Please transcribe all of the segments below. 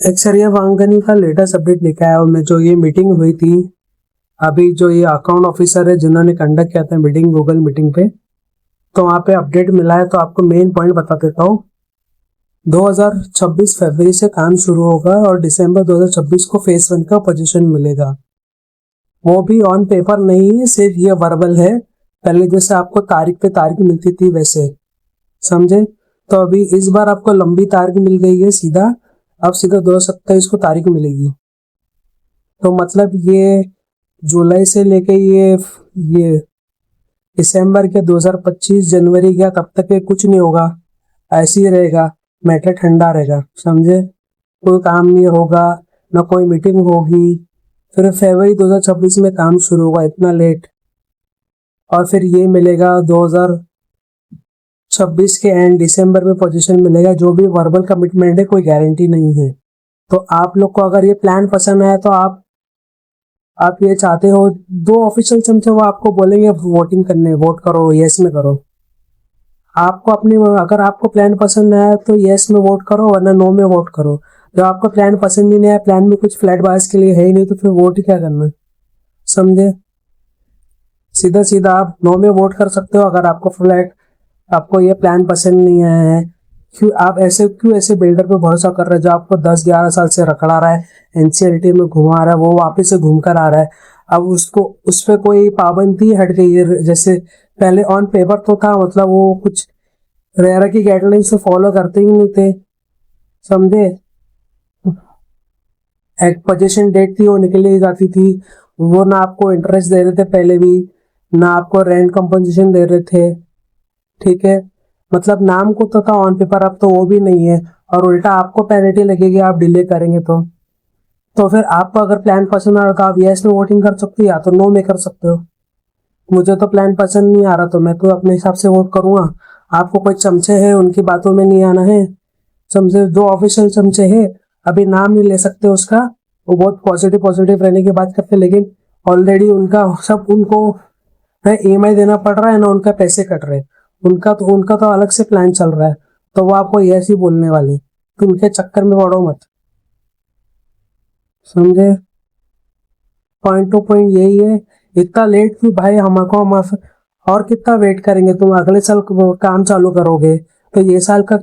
एक्सरिया वांगनी का latest update लेके आया हूं मैं। जो ये मीटिंग हुई थी अभी, जो ये अकाउंट ऑफिसर है जिन्होंने कंडक्ट किया था मीटिंग, गूगल मीटिंग पे, तो वहाँ पे अपडेट मिला है। तो आपको मेन पॉइंट बता देता हूँ। 2026 फरवरी से काम शुरू होगा और दिसंबर 2026 को फेज 1 का पोजीशन मिलेगा। वो भी ऑन पेपर नहीं है, सिर्फ ये वर्बल है। पहले जैसे आपको तारीख पे तारीख मिलती थी वैसे, समझे? तो अभी इस बार आपको लंबी तारीख मिल गई है सीधा। अब सीधा 2027 को तारीख मिलेगी। तो मतलब ये जुलाई से लेके ये दिसंबर के 2025 जनवरी का तब तक ये कुछ नहीं होगा, ऐसे ही रहेगा। मैटर ठंडा रहेगा, समझे? कोई काम नहीं होगा, ना कोई मीटिंग होगी। फिर फरवरी 2026 में काम शुरू होगा, इतना लेट। और फिर ये मिलेगा 2026 के एंड दिसंबर में पोजीशन मिलेगा। जो भी वर्बल कमिटमेंट है, कोई गारंटी नहीं है। तो आप लोग को अगर ये प्लान पसंद आया तो आप ये चाहते हो, दो ऑफिशियल चमचे वो आपको बोलेंगे वोटिंग करने, वोट करो, यस में करो। आपको अपनी, अगर आपको प्लान पसंद आया तो यस में वोट करो, वरना नो में वोट करो। जब आपको प्लान पसंद ही नहीं आया, प्लान में कुछ फ्लैट बायर्स के लिए है ही नहीं, तो फिर वोट क्या करना, समझे? सीधा सीधा आप नो में वोट कर सकते हो अगर आपको ये प्लान पसंद नहीं आया है। क्यों ऐसे बिल्डर पे भरोसा कर रहे हैं जो आपको 10-11 साल से रखड़ा रहा है, एनसीएलटी में घुमा रहा है, वो वापस से घूम कर आ रहा है। अब उसको उस पर कोई पाबंदी हट गई है। जैसे पहले ऑन पेपर तो था, मतलब वो कुछ रेरा की गाइडलाइंस से फॉलो करते ही नहीं थे, समझे? एक पोजीशन डेट थी, वो निकल ही जाती थी। वो ना आपको इंटरेस्ट दे रहे थे पहले भी, ना आपको रेंट कंपनसेशन दे रहे थे, ठीक है? मतलब नाम को तो था ऑन पेपर, अब तो वो भी नहीं है। और उल्टा आपको पेनल्टी लगेगी आप डिले करेंगे तो फिर आपको अगर प्लान पसंद आ रहा तो आप यस में वोटिंग कर सकते हो, या तो नो में कर सकते हो। मुझे तो प्लान पसंद नहीं आ रहा तो मैं तो अपने हिसाब से वोट करूंगा। आपको कोई चमचे हैं, उनकी बातों में नहीं आना है, समझे? जो ऑफिशियल चमचे हैं, अभी नाम नहीं ले सकते उसका, वो बहुत पॉजिटिव पॉजिटिव रहने की बात करते, लेकिन ऑलरेडी उनका सब, उनको ना ईएमआई देना पड़ रहा है, ना उनका पैसे कट रहे। उनका तो अलग से प्लान चल रहा है, तो वो आपको यस ही बोलने वाले। तो उनके चक्कर में पड़ो मत, समझे? पॉइंट टू पॉइंट यही है। इतना लेट क्यों भाई? हम और कितना वेट करेंगे? तुम अगले साल काम चालू करोगे, तो ये साल का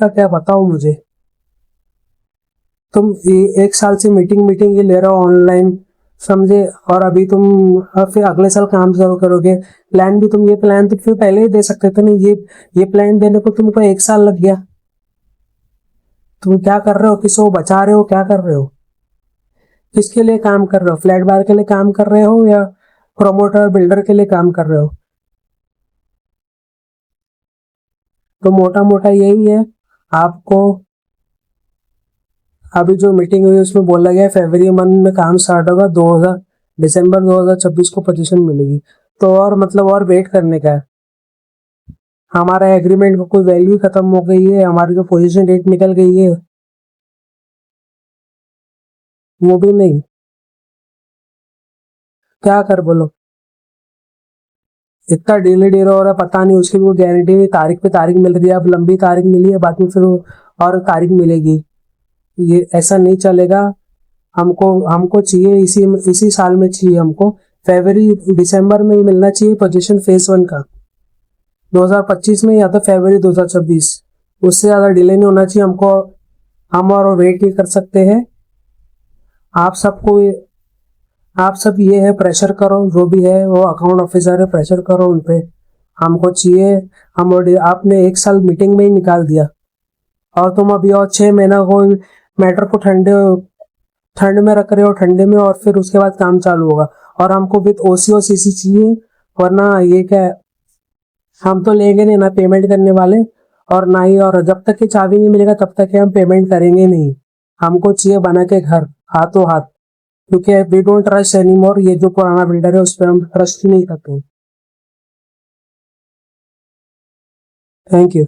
क्या बताओ मुझे। तुम एक साल से मीटिंग मीटिंग ये ले रहे हो ऑनलाइन, समझे? और अभी तुम फिर अगले साल काम चालू करोगे। प्लान भी तुम, ये प्लान तो फिर पहले ही दे सकते थे ना। ये प्लान देने को तुमको 1 साल लग गया। तुम क्या कर रहे हो? किसी को बचा रहे हो? क्या कर रहे हो? किसके लिए काम कर रहे हो? फ्लैट बायर के लिए काम कर रहे हो या प्रोमोटर बिल्डर के लिए काम कर रहे हो? तो मोटा मोटा यही है। आपको अभी जो मीटिंग हुई उसमें बोला गया फरवरी मंथ में काम स्टार्ट होगा, 2000 दिसंबर 2026 को पोजीशन मिलेगी। तो और मतलब और वेट करने का है। हमारा एग्रीमेंट का कोई वैल्यू खत्म हो गई है, हमारी जो पोजीशन डेट निकल गई है वो भी नहीं। क्या कर बोलो? इतना डिले डिले हो रहा है, पता नहीं, उसकी भी कोई गारंटी नहीं। तारीख पे तारीख मिल रही है, अब लंबी तारीख मिली है, बाद में फिर और तारीख मिलेगी। ये ऐसा नहीं चलेगा। हमको हमको चाहिए, इसी साल में चाहिए हमको। फरवरी दिसंबर में मिलना चाहिए पोजीशन फेज 1 का, 2025 में, या तो फरवरी 2026। उससे ज्यादा डिले नहीं होना चाहिए हमको। हम और वेट नहीं कर सकते हैं। आप सबको आप सब ये है, प्रेशर करो, जो भी है वो अकाउंट ऑफिसर है, प्रेशर करो उनपे। हमको चाहिए। आपने 1 साल मीटिंग में ही निकाल दिया, और तुम अभी और 6 महीना को मैटर को ठंड में रख रहे हो, ठंडे में, और फिर उसके बाद काम चालू होगा। और हमको विद ओसी और सीसी चाहिए, वरना ये क्या है, हम तो लेंगे नहीं ना पेमेंट करने वाले, और ना ही, और जब तक कि चाबी नहीं मिलेगा तब तक हम पेमेंट करेंगे नहीं। हमको चाहिए बना के घर, हाथों हाथ। क्योंकि we don't trust any more, ये जो पुराना बिल्डर है उस पर हम ट्रस्ट नहीं करते। Thank you.